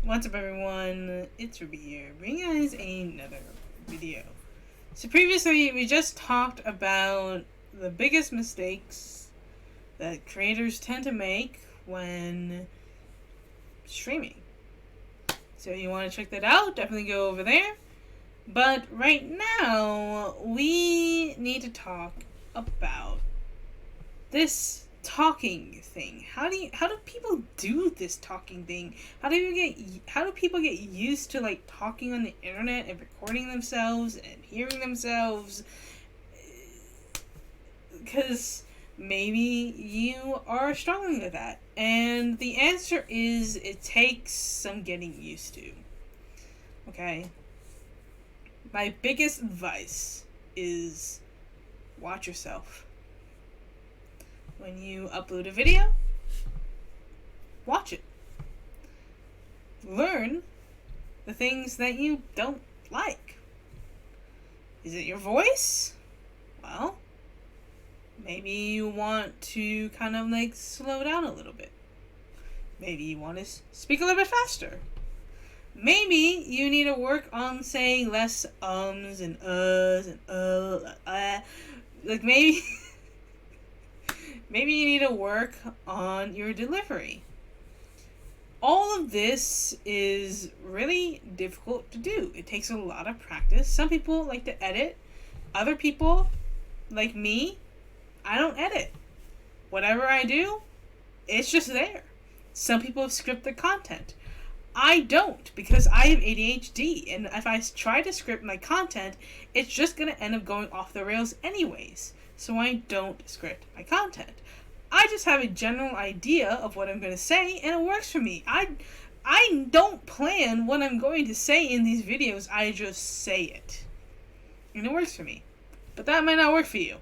What's up, everyone? It's Ruby here, bringing you guys another video. So previously, we just talked about the biggest mistakes that creators tend to make when streaming. So if you want to check that out, definitely go over there. But right now, we need to talk about this talking thing. How do people do this talking thing? How do people get used to like talking on the internet and recording themselves and hearing themselves? Because maybe you are struggling with that. And the answer is it takes some getting used to. Okay? My biggest advice is watch yourself. When you upload a video, watch it. Learn the things that you don't like. Is it your voice? Well, maybe you want to kind of like slow down a little bit. Maybe you want to speak a little bit faster. Maybe you need to work on saying less ums and uhs and like maybe maybe you need to work on your delivery. All of this is really difficult to do. It takes a lot of practice. Some people like to edit. Other people, like me, I don't edit. Whatever I do, it's just there. Some people script the content. I don't, because I have ADHD, and if I try to script my content, it's just going to end up going off the rails anyways. So I don't script my content. I just have a general idea of what I'm going to say, and it works for me. I don't plan what I'm going to say in these videos, I just say it. And it works for me. But that might not work for you.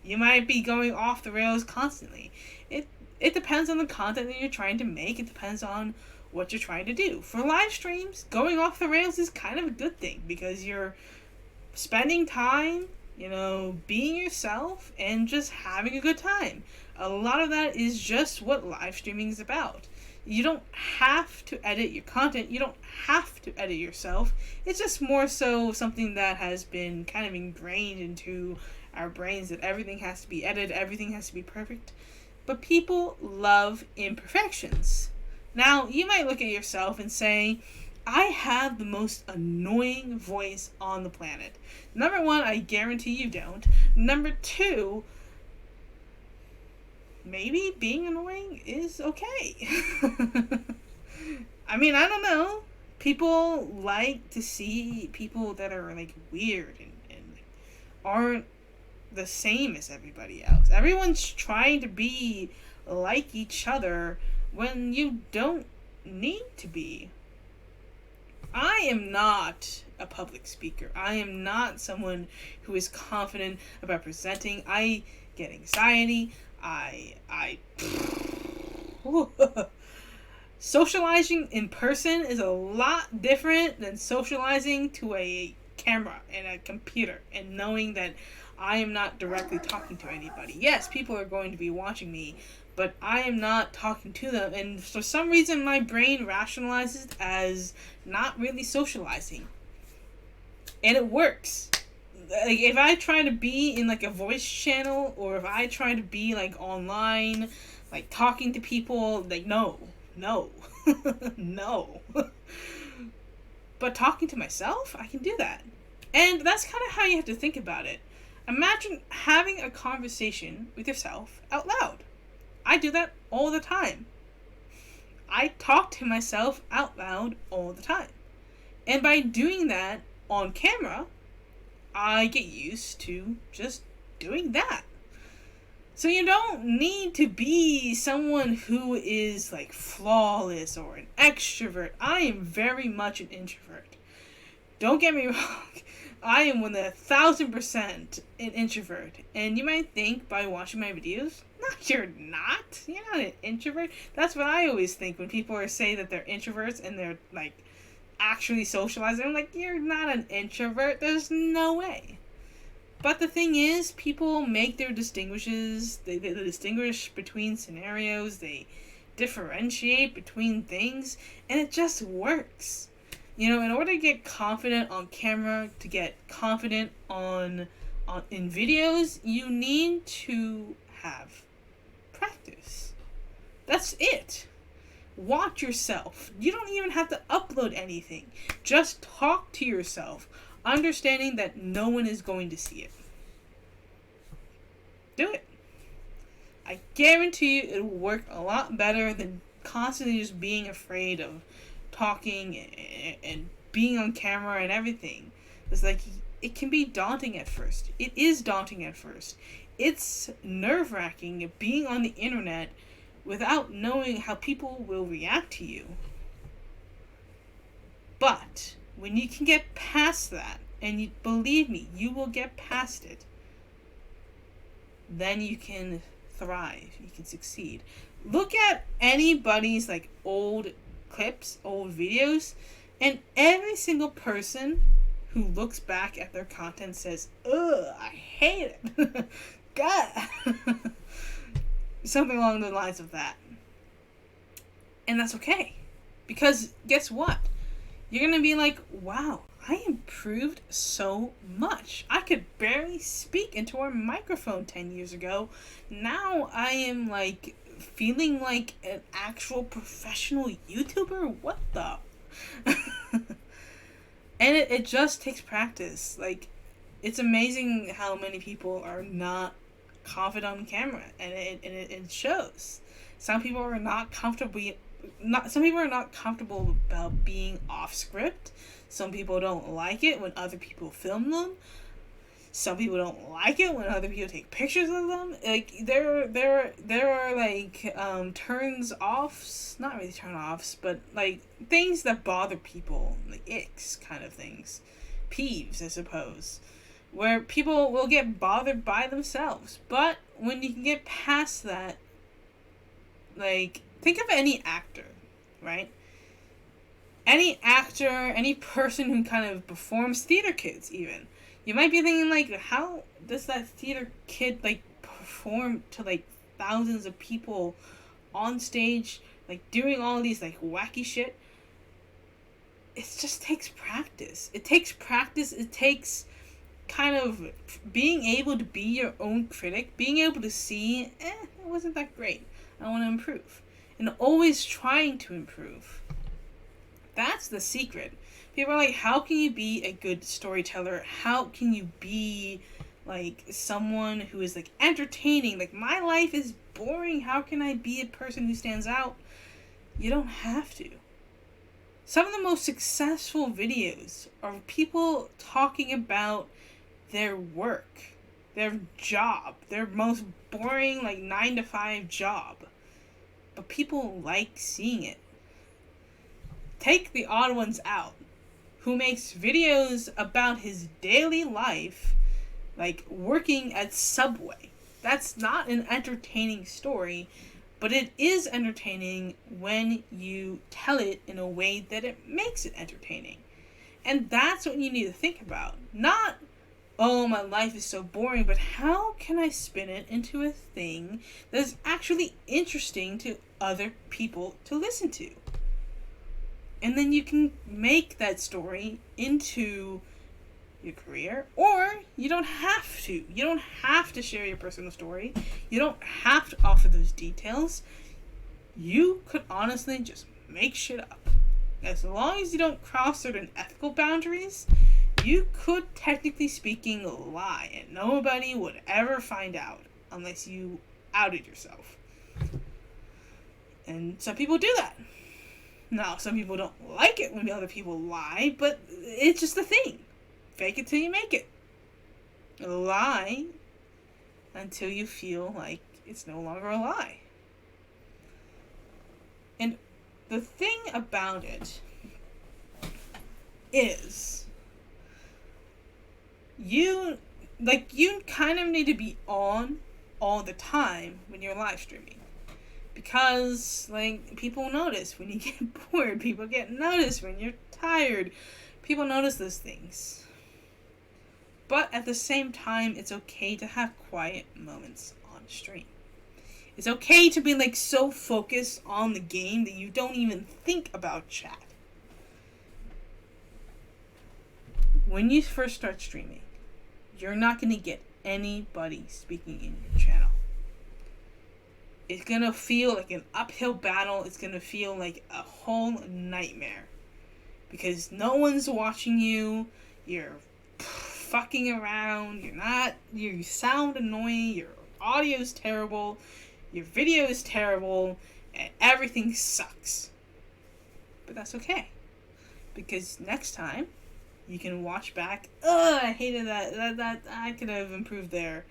You might be going off the rails constantly. It depends on the content that you're trying to make. It depends on what you're trying to do. For live streams, going off the rails is kind of a good thing because you're spending time, being yourself and just having a good time. A lot of that is just what live streaming is about. You don't have to edit your content. You don't have to edit yourself. It's just more so something that has been kind of ingrained into our brains that everything has to be edited, everything has to be perfect. But people love imperfections. Now, you might look at yourself and say, I have the most annoying voice on the planet. Number one, I guarantee you don't. Number two, maybe being annoying is okay. I mean, I don't know. People like to see people that are like weird and aren't the same as everybody else. Everyone's trying to be like each other when you don't need to be. I am not a public speaker. I am not someone who is confident about presenting. I get anxiety. Socializing in person is a lot different than socializing to a camera and a computer and knowing that I am not directly talking to anybody. Yes, people are going to be watching me, but I am not talking to them, and for some reason my brain rationalizes it as not really socializing. And it works. Like, if I try to be in like a voice channel, or if I try to be like online, like talking to people, like no. No. But talking to myself, I can do that. And that's kind of how you have to think about it. Imagine having a conversation with yourself out loud. I do that all the time. I talk to myself out loud all the time. And by doing that on camera, I get used to just doing that. So you don't need to be someone who is like flawless or an extrovert. I am very much an introvert. Don't get me wrong. I am 1,000% an introvert. And you might think by watching my videos, no, you're not. You're not an introvert. That's what I always think when people are saying that they're introverts and they're like actually socializing. I'm like, you're not an introvert. There's no way. But the thing is, people make their distinguishes. They distinguish between scenarios. They differentiate between things, and it just works. You know, in order to get confident on camera, to get confident in videos, you need to have practice. That's it. Watch yourself. You don't even have to upload anything. Just talk to yourself, understanding that no one is going to see it. Do it. I guarantee you it'll work a lot better than constantly just being afraid of talking and being on camera and everything. It's like, it can be daunting at first. It is daunting at first. It's nerve-wracking being on the internet without knowing how people will react to you. But when you can get past that, and you believe me, you will get past it, then you can thrive. You can succeed. Look at anybody's like old clips, old videos, and every single person who looks back at their content says, "Ugh, I hate it." God. Something along the lines of that. And that's okay. Because guess what? You're going to be like, wow, I improved so much. I could barely speak into a microphone 10 years ago. Now I am like feeling like an actual professional YouTuber. What the? And it just takes practice. Like, it's amazing how many people are not confident on camera, and it shows. Some people are not comfortable about being off script. Some people don't like it when other people film them. Some people don't like it when other people take pictures of them. Like, there are like turns offs, not really turn offs, but like things that bother people, like icks kind of things, peeves, I suppose, where people will get bothered by themselves. But when you can get past that, like, think of any actor, right? Any actor, any person who kind of performs, theater kids even. You might be thinking, like, how does that theater kid, like, perform to, like, thousands of people on stage, like, doing all these, like, wacky shit? It just takes practice. It takes practice. It takes kind of being able to be your own critic, being able to see, it wasn't that great. I want to improve. And always trying to improve. That's the secret. People are like, how can you be a good storyteller? How can you be, like, someone who is, like, entertaining? Like, my life is boring. How can I be a person who stands out? You don't have to. Some of the most successful videos are people talking about their work, their job, their most boring, like, 9-to-5 job. But people like seeing it. Take the odd ones out, who makes videos about his daily life, like working at Subway. That's not an entertaining story, but it is entertaining when you tell it in a way that it makes it entertaining. And that's what you need to think about. Not, oh, my life is so boring, but how can I spin it into a thing that's actually interesting to other people to listen to? And then you can make that story into your career, or you don't have to. You don't have to share your personal story. You don't have to offer those details. You could honestly just make shit up. As long as you don't cross certain ethical boundaries, you could, technically speaking, lie, and nobody would ever find out unless you outed yourself. And some people do that. Now, some people don't like it when other people lie, but it's just a thing. Fake it till you make it. Lie until you feel like it's no longer a lie. And the thing about it is, you kind of need to be on all the time when you're live streaming. Because, like, people notice when you get bored. People get noticed when you're tired. People notice those things. But at the same time, it's okay to have quiet moments on stream. It's okay to be like so focused on the game that you don't even think about chat. When you first start streaming, you're not going to get anybody speaking in your channel. It's going to feel like an uphill battle. It's going to feel like a whole nightmare. Because no one's watching you. You're fucking around. You sound annoying. Your audio is terrible. Your video is terrible. And everything sucks. But that's okay. Because next time, you can watch back. Ugh, I hated that. That I could have improved there.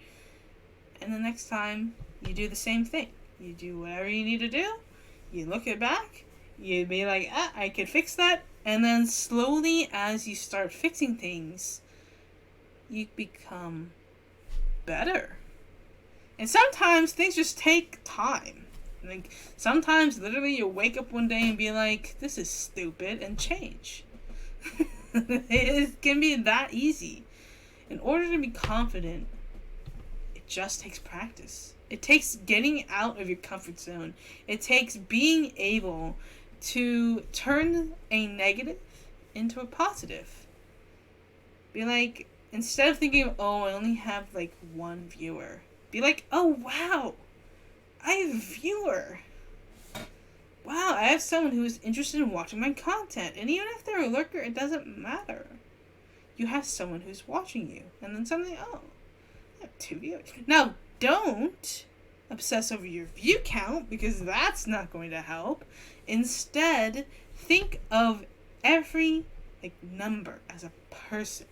And the next time, you do the same thing. You do whatever you need to do. You look it back. You be like, I could fix that. And then slowly, as you start fixing things, you become better. And sometimes things just take time. Like, sometimes literally you'll wake up one day and be like, this is stupid, and change. It can be that easy. In order to be confident, it just takes practice. It takes getting out of your comfort zone. It takes being able to turn a negative into a positive. Be like, instead of thinking, oh, I only have like one viewer, be like, oh wow, I have a viewer. Wow, I have someone who is interested in watching my content. And even if they're a lurker, it doesn't matter. You have someone who's watching you. And then suddenly, oh, I have 2 viewers. Now, don't obsess over your view count, because that's not going to help. Instead, think of every number as a person.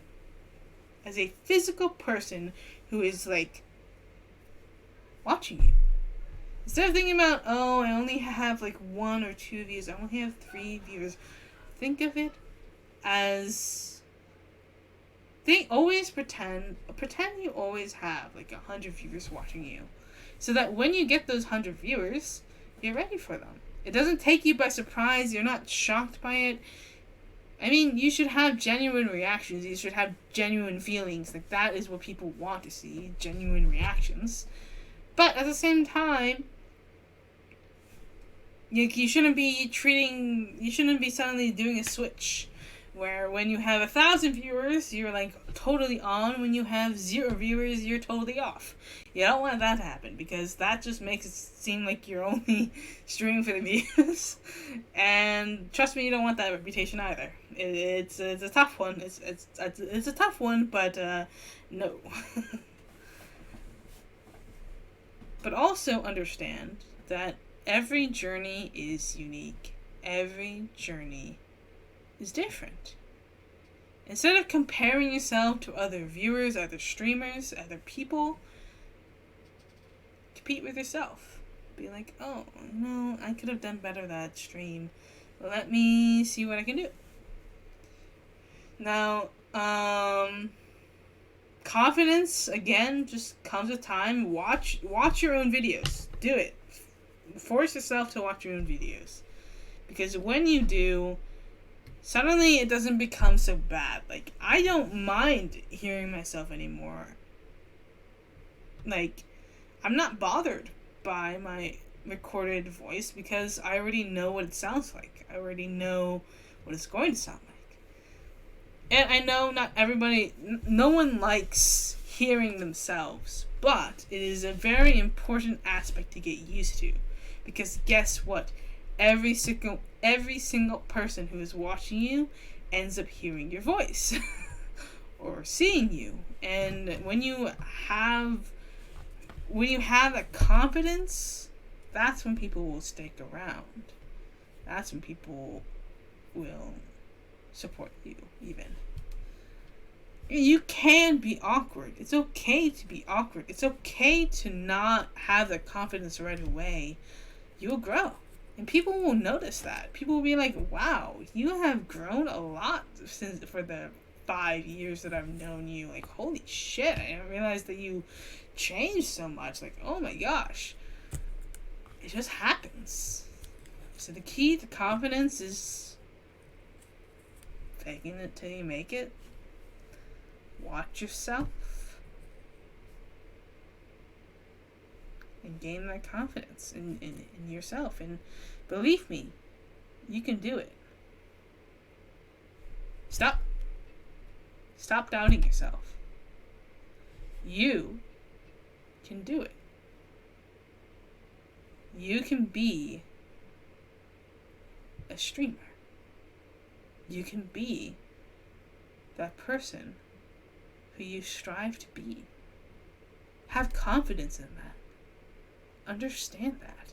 As a physical person who is watching you. Instead of thinking about, oh, I only have 1 or 2 views, I only have 3 viewers. Think of it as, always pretend you always have 100 viewers watching you. So that when you get those 100 viewers, you're ready for them. It doesn't take you by surprise, you're not shocked by it. I mean, you should have genuine reactions, you should have genuine feelings. That is what people want to see, genuine reactions. But at the same time, you shouldn't be suddenly doing a switch where when you have 1,000 viewers, you're totally on. When you have 0 viewers, you're totally off. You don't want that to happen, because that just makes it seem like you're only streaming for the views. And trust me, you don't want that reputation either. It's a tough one. It's a tough one, but no. But also understand that every journey is unique. Every journey is different. Instead of comparing yourself to other viewers, other streamers, other people, compete with yourself. Be like, oh, no, I could have done better that stream. Let me see what I can do. Now, confidence, again, just comes with time. Watch your own videos. Do it. Force yourself to watch your own videos. Because when you do, suddenly it doesn't become so bad. I don't mind hearing myself anymore. I'm not bothered by my recorded voice, because I already know what it sounds like. I already know what it's going to sound like. And I know no one likes hearing themselves, but it is a very important aspect to get used to. Because guess what? Every single person who is watching you ends up hearing your voice or seeing you. And when you have that confidence, that's when people will stick around. That's when people will support you, even. You can be awkward. It's okay to be awkward. It's okay to not have the confidence right away. You'll grow. And people will notice that. People will be like, wow, you have grown a lot for the 5 years that I've known you. Holy shit, I didn't realize that you changed so much. Oh my gosh. It just happens. So the key to confidence is faking it till you make it. Watch yourself. and gain that confidence in yourself. And believe me, you can do it. Stop doubting yourself. You can do it. You can be a streamer. You can be that person who you strive to be. Have confidence in that. Understand that.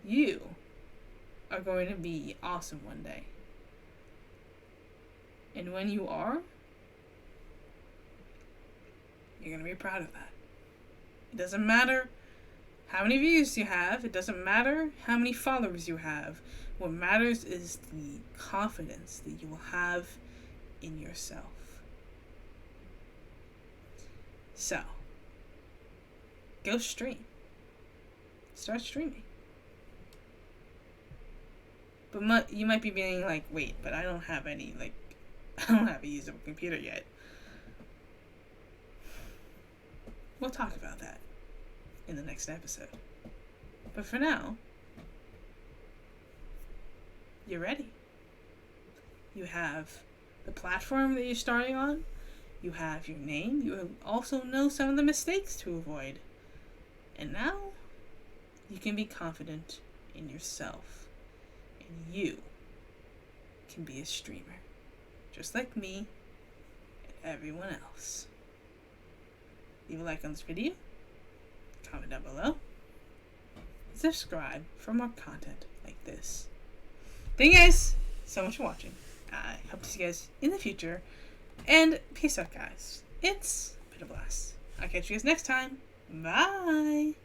You are going to be awesome one day. And when you are, you're going to be proud of that. It doesn't matter how many views you have. It doesn't matter how many followers you have. What matters is the confidence that you will have in yourself. So, go stream. Start streaming. But you might be being like, wait, but I don't have a usable computer yet. We'll talk about that in the next episode. But for now, you're ready. You have the platform that you're starting on. You have your name. You also know some of the mistakes to avoid. And now, you can be confident in yourself. And you can be a streamer. Just like me and everyone else. Leave a like on this video. Comment down below. Subscribe for more content like this. Thank you guys so much for watching. I hope to see you guys in the future. And peace out, guys. It's been a blast. I'll catch you guys next time. Bye.